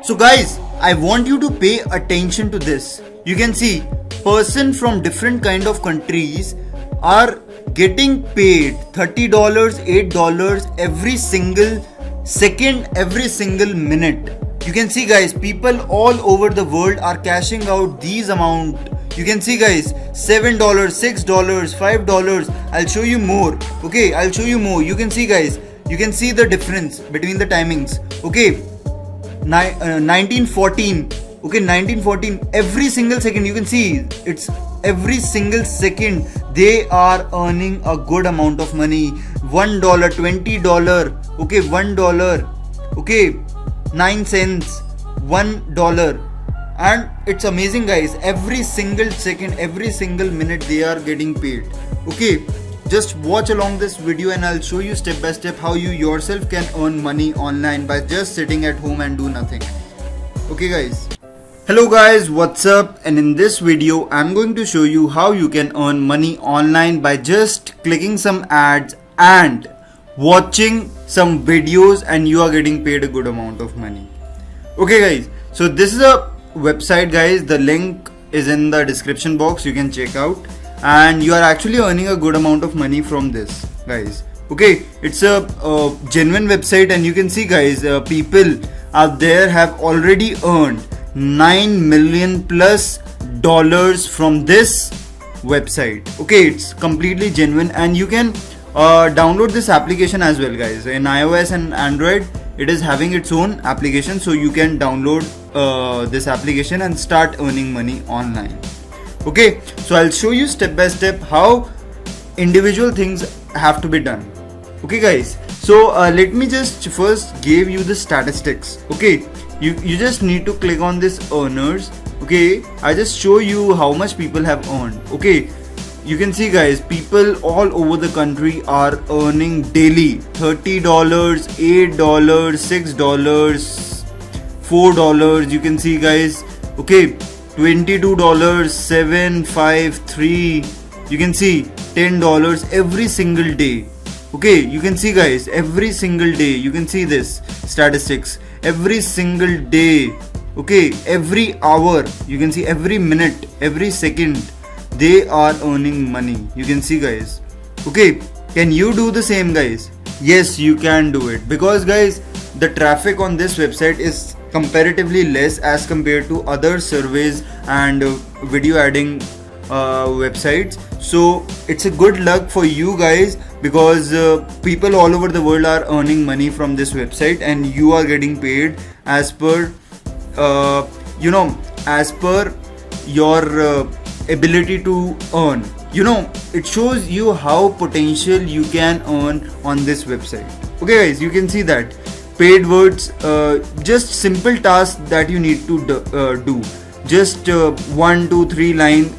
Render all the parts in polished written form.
So guys, I want you to pay attention to this. You can see person from different kind of countries are getting paid $30, $8 every single second, every single minute. You can see guys, people all over the world are cashing out these amount. You can see guys, $7, $6, $5. I'll show you more. Okay, I'll show you more. You can see guys, you can see the difference between the timings. Okay, 1914. Okay, 1914. Every single second, you can see it's every single second they are earning a good amount of money. $1, $20. Okay, $1. Okay, 9 cents, $1. And it's amazing guys, every single second, every single minute they are getting paid. Okay, just watch along this video and I'll show you step by step how you yourself can earn money online by just sitting at home and do nothing. Okay guys. Hello guys, what's up? And in this video I'm going to show you how you can earn money online by just clicking some ads and watching some videos, and you are getting paid a good amount of money. Okay guys, so this is a website guys, the link is in the description box, you can check out, and you are actually earning a good amount of money from this guys. Okay, it's a genuine website, and you can see guys, people out there have already earned $9 million plus from this website. Okay, it's completely genuine, and you can download this application as well guys. In iOS and Android it is having its own application, so you can download this application and start earning money online. Okay, so I'll show you step by step how individual things have to be done. Okay guys, so let me just first give you the statistics. Okay, you just need to click on this earners. Okay, I just show you how much people have earned. Okay, you can see guys, people all over the country are earning daily $30, $8, $6, $4. You can see guys, okay, $22, 7, 5, 3. You can see $10 every single day. Okay, you can see guys, every single day, you can see this statistics, every single day. Okay, every hour, you can see every minute, every second, they are earning money. You can see guys. Okay, can you do the same guys? Yes, you can do it, because guys, the traffic on this website is comparatively less as compared to other surveys and video adding websites. So it's a good luck for you guys, because people all over the world are earning money from this website, and you are getting paid as per as per your ability to earn. It shows you how potential you can earn on this website. Okay guys, you can see that paid words, just simple tasks that you need to do, just 1, 2, 3 line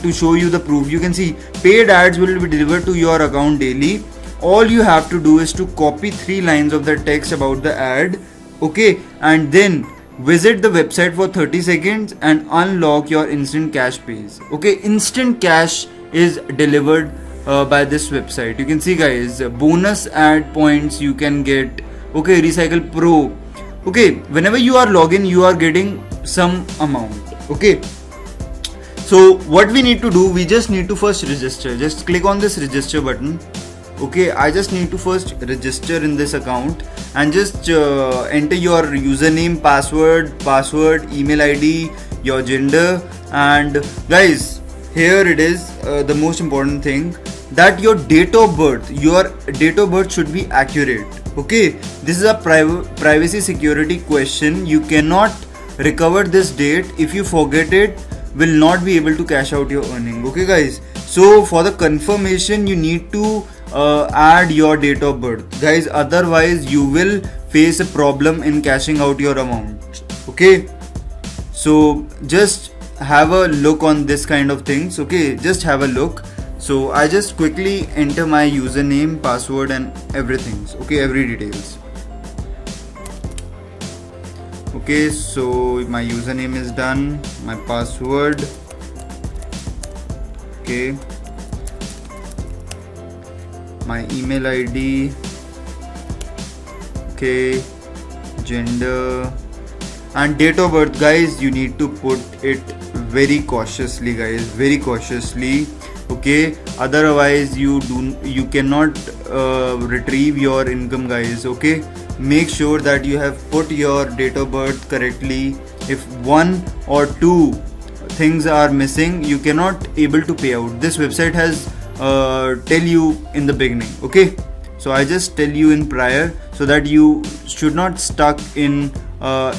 to show you the proof. You can see paid ads will be delivered to your account daily. All you have to do is to copy 3 lines of the text about the ad. Okay, and then visit the website for 30 seconds and unlock your instant cash pays. Okay, instant cash is delivered by this website. You can see guys, bonus ad points you can get. Okay, Recycle Pro. Okay, whenever you are logging, you are getting some amount. Okay, so what we need to do, we just need to first register. Just click on this register button. Okay, I just need to first register in this account and just enter your username, password, email ID, your gender, and guys, here it is, the most important thing, that your date of birth should be accurate. Okay, this is a privacy security question. You cannot recover this date. If you forget it, will not be able to cash out your earning. Okay guys, so for the confirmation you need to add your date of birth guys, otherwise you will face a problem in cashing out your amount. Okay, so just have a look on this kind of things. Okay, just have a look. So I just quickly enter my username, password and everything. Okay, every details. Okay, so my username is done, my password. Okay, my email ID. Okay, gender, And date of birth, guys, you need to put it very cautiously, guys, very cautiously. Okay, otherwise you cannot retrieve your income, guys. Okay, make sure that you have put your date of birth correctly. If one or two things are missing, you cannot able to pay out. This website has tell you in the beginning. Okay, so I just tell you in prior, so that you should not stuck in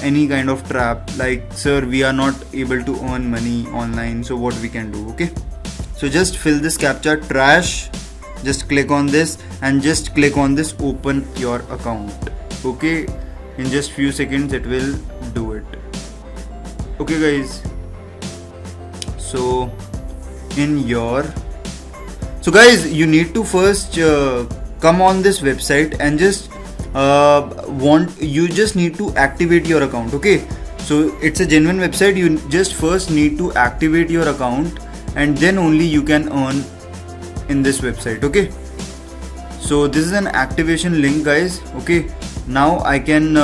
any kind of trap like, sir, we are not able to earn money online, so what we can do. Okay, so just fill this captcha trash, just click on this and just click on this open your account. Okay, in just few seconds it will do it. Okay guys, so guys, you need to first come on this website and just you just need to activate your account. Okay, so it's a genuine website. You just first need to activate your account and then only you can earn in this website. Okay, so this is an activation link, guys. Okay, now I can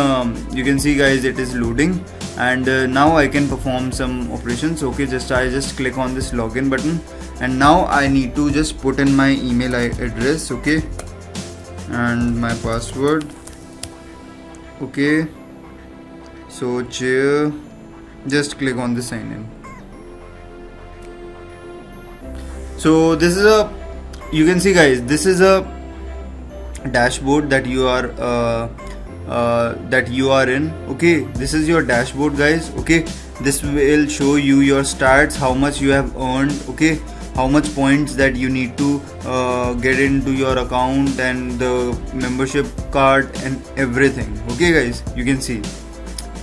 you can see, guys, it is loading, and now I can perform some operations. Okay, I just click on this login button, and now I need to just put in my email address. Okay, and my password. Okay, so just click on the sign in. So this is you can see, guys, this is a dashboard that you are in. Okay, this is your dashboard, guys. Okay, this will show you your stats, how much you have earned. Okay, how much points that you need to get into your account, and the membership card and everything. Okay guys, you can see.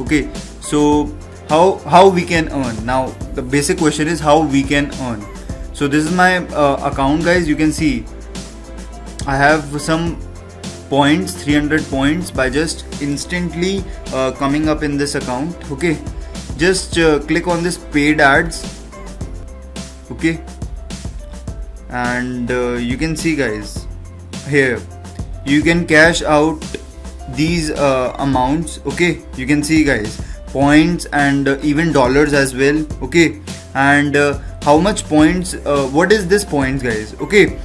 Okay, so how we can earn. Now the basic question is how we can earn. So this is my account, guys. You can see I have some points, 300 points, by just instantly coming up in this account. Okay, just click on this paid ads. Okay, and you can see, guys, here you can cash out these amounts. Okay, you can see, guys, points and even dollars as well. Okay, and how much points, what is this points, guys? Okay,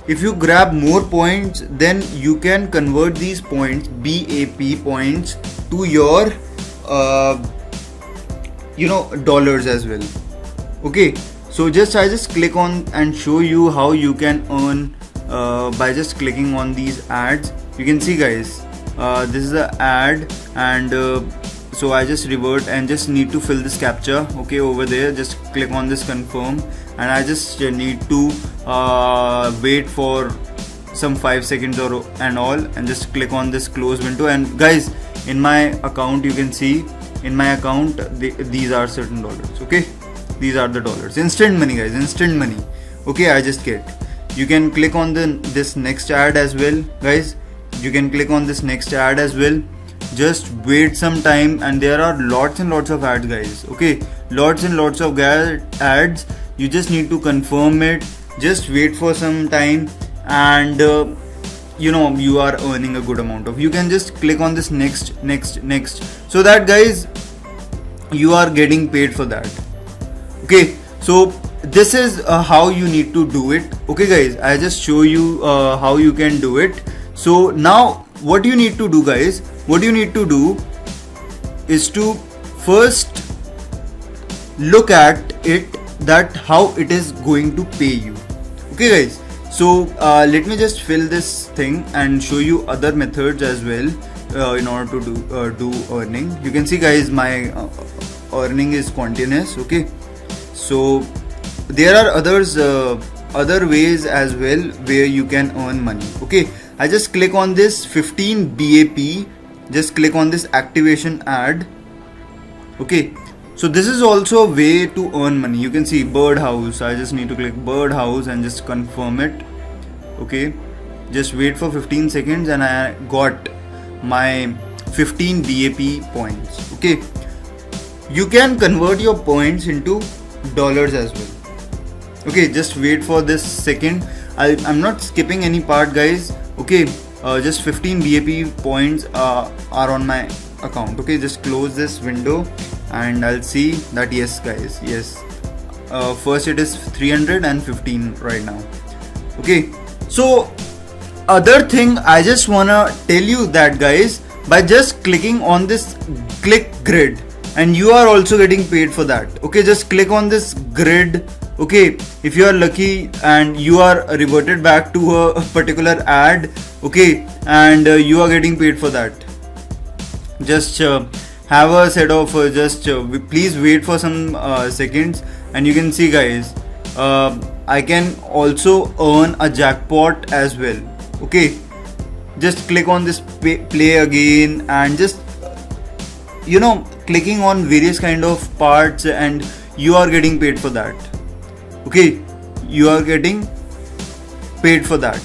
if you grab more points, then you can convert these points, BAP points, to your dollars as well. Okay, so I just click on and show you how you can earn by just clicking on these ads. You can see, guys, this is the ad, and so I just revert and just need to fill this captcha. Okay, over there, just click on this confirm, and I just need to wait for some 5 seconds and just click on this close window. And guys, in my account, you can see in my account these are certain dollars. Okay, these are the dollars, instant money, guys, instant money. Okay, I just get. You can click on this next ad as well, guys. You can click on this next ad as well. Just wait some time, and there are lots and lots of ads, guys. Okay, lots and lots of ads. You just need to confirm it. Just wait for some time, and you are earning a good amount of. You can just click on this next, so that, guys, you are getting paid for that. Okay, so this is how you need to do it. Okay guys, I just show you how you can do it. So now what you need to do, guys, what you need to do is to first look at it, that how it is going to pay you. Okay guys, so let me just fill this thing and show you other methods as well in order to do earning. You can see, guys, my earning is continuous. Okay, so there are other ways as well where you can earn money. Okay, I just click on this 15 BAP, just click on this activation ad. Okay, so this is also a way to earn money. You can see bird house. I just need to click bird house and just confirm it. Okay, just wait for 15 seconds and I got my 15 BAP points. Okay, you can convert your points into dollars as well. Okay, just wait for this second. I'm not skipping any part, guys. Okay, just 15 BAP points are on my account. Okay, just close this window and I'll see that yes guys, yes, first it is 315 right now. Okay, so other thing I just wanna tell you that guys, by just clicking on this click grid, and you are also getting paid for that. Okay, just click on this grid. Okay, if you are lucky and you are reverted back to a particular ad, okay, and you are getting paid for that. Just have a set of please wait for some seconds, and you can see guys, I can also earn a jackpot as well. Okay, just click on this play again, and just clicking on various kind of parts, and you are getting paid for that. Okay, you are getting paid for that.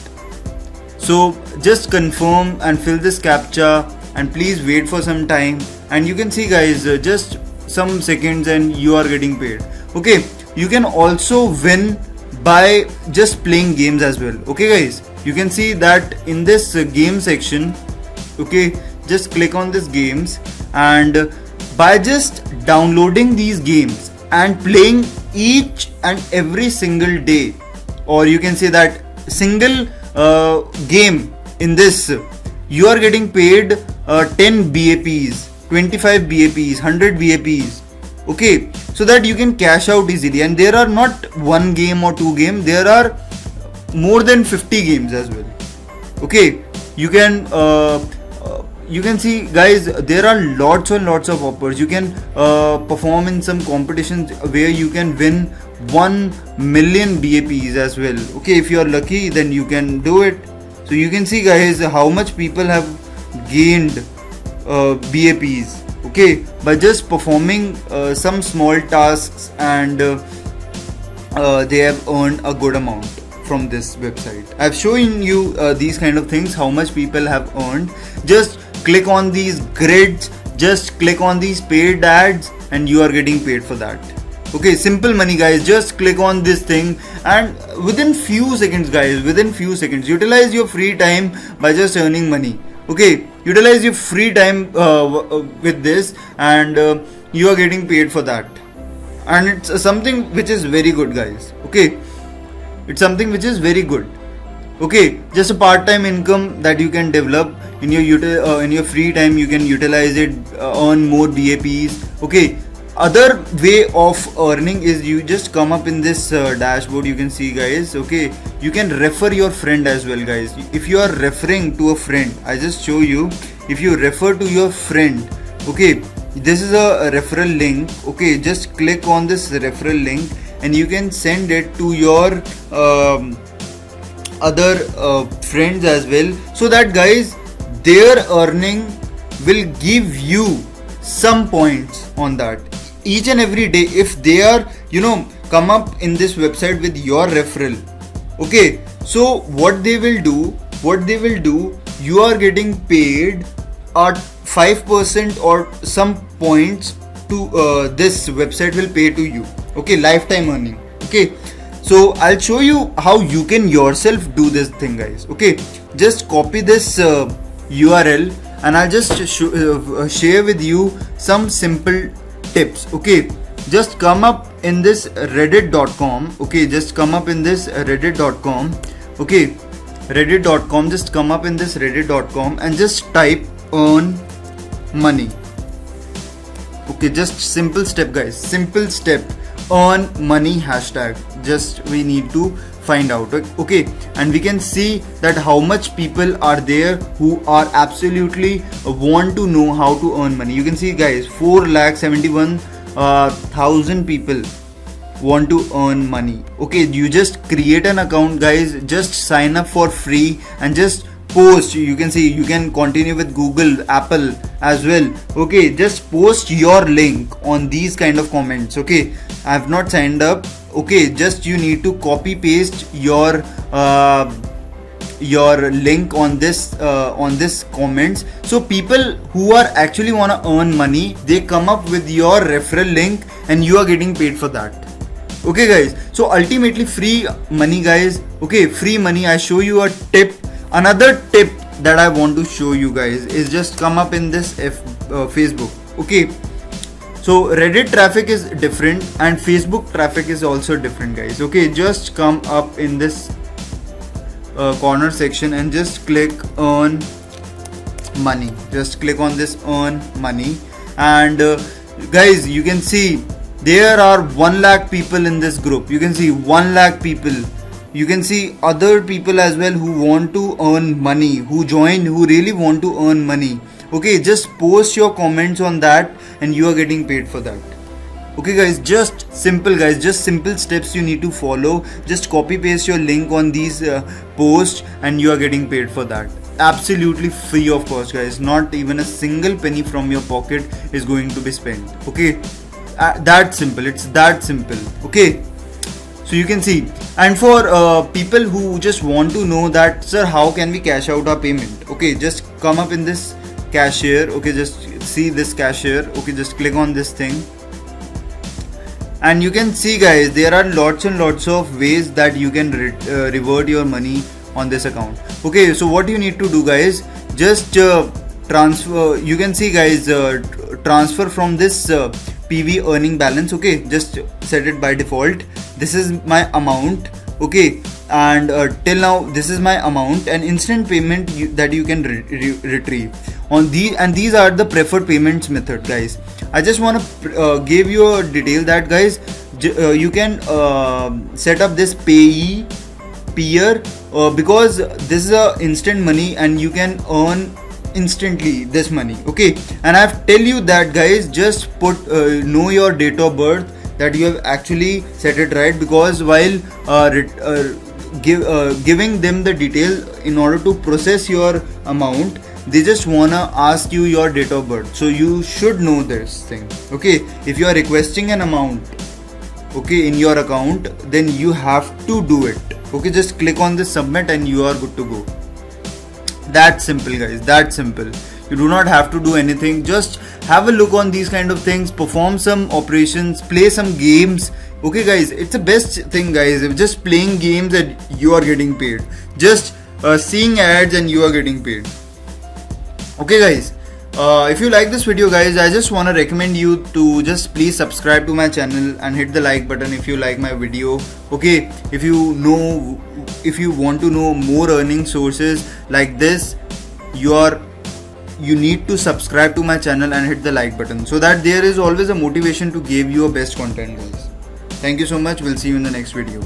So just confirm and fill this captcha, and please wait for some time, and you can see guys, just some seconds and you are getting paid. Okay, you can also win by just playing games as well. Okay guys, you can see that in this game section. Okay, just click on this games, and by just downloading these games and playing each and every single day, or you can say that single game in this, you are getting paid 10 BAPs, 25 BAPs, 100 BAPs. Okay, so that you can cash out easily, and there are not one game or two game, there are more than 50 games as well. Okay, you can see guys, there are lots and lots of offers. You can perform in some competitions where you can win 1 million BAPs as well. Okay, if you are lucky, then you can do it. So you can see guys how much people have gained BAPs, okay, by just performing some small tasks, and they have earned a good amount from this website. I've shown you these kind of things, how much people have earned. Just click on these grids, just click on these paid ads, and you are getting paid for that. Okay, simple money guys. Just click on this thing, and within few seconds guys, within few seconds, utilize your free time by just earning money. Okay, utilize your free time with this, and you are getting paid for that. And it's something which is very good guys. Okay, it's something which is very good. Okay, just a part-time income that you can develop in your free time. You can utilize it, earn more BAPs. Okay, other way of earning is you just come up in this dashboard. You can see guys. Okay, you can refer your friend as well guys. If you are referring to a friend, I just show you. If you refer to your friend, okay, this is a referral link. Okay, just click on this referral link, and you can send it to your other friends as well, so that guys, their earning will give you some points on that each and every day. If they are come up in this website with your referral, okay, so what they will do, you are getting paid at 5% or some points to this website will pay to you. Okay, lifetime earning. Okay, so I'll show you how you can yourself do this thing guys. Okay, just copy this URL, and I'll just share with you some simple tips. Okay, just come up in this reddit.com. okay, just come up in this reddit.com. okay, reddit.com, just come up in this reddit.com and just type earn money. Okay, just simple step guys, simple step, earn money hashtag. Just we need to find out. Okay, and we can see that how much people are there who are absolutely want to know how to earn money. You can see guys, 4,71,000 people want to earn money. Okay, you just create an account guys, just sign up for free, and just post. You can see, you can continue with Google, Apple as well. Okay, just post your link on these kind of comments. Okay, I have not signed up. Okay, just you need to copy paste your link on this comments, so people who are actually want to earn money, they come up with your referral link, and you are getting paid for that. Okay guys, so ultimately free money guys. Okay, free money. I show you a tip, another tip that I want to show you guys is just come up in this Facebook. Okay, so Reddit traffic is different and Facebook traffic is also different, guys. Okay, just come up in this corner section and just click earn money. Just click on this earn money, and guys, you can see there are 1 lakh people in this group. You can see 1 lakh people. You can see other people as well who want to earn money, who join, who really want to earn money. Okay, just post your comments on that and you are getting paid for that. Okay guys, just simple steps you need to follow. Just copy paste your link on these posts and you are getting paid for that. Absolutely free of cost, guys. Not even a single penny from your pocket is going to be spent. Okay, that simple. It's that simple. Okay, so you can see. And for people who just want to know that, sir, how can we cash out our payment? Okay, just come up in this cashier. Okay, just see this cashier. Okay, just click on this thing. And you can see, guys, there are lots and lots of ways that you can revert your money on this account. Okay, so what you need to do, guys, just transfer. You can see, guys, transfer from this PV earning balance. Okay, just set it by default. This is my amount. Okay, and till now this is my amount, and instant payment that you can retrieve on these, and these are the preferred payments method, guys. I just want to give you a detail that, guys, you can set up this payee peer because this is a instant money and you can earn instantly this money. Okay, and I've tell you that, guys, just put know your date of birth, that you have actually set it right, because while giving them the detail in order to process your amount, they just wanna ask you your date of birth. So you should know this thing. Okay, if you are requesting an amount, okay, in your account, then you have to do it. Okay, just click on this submit and you are good to go. That simple, guys, that simple. You do not have to do anything. Just have a look on these kind of things, perform some operations, play some games. Okay, guys, it's the best thing, guys. Just playing games and you are getting paid. Just seeing ads and you are getting paid. Okay, guys, if you like this video, guys, I just want to recommend you to just please subscribe to my channel and hit the like button if you like my video. Okay, if you want to know more earning sources like this, you need to subscribe to my channel and hit the like button, so that there is always a motivation to give you a best content, guys. Thank you so much. We'll see you in the next video.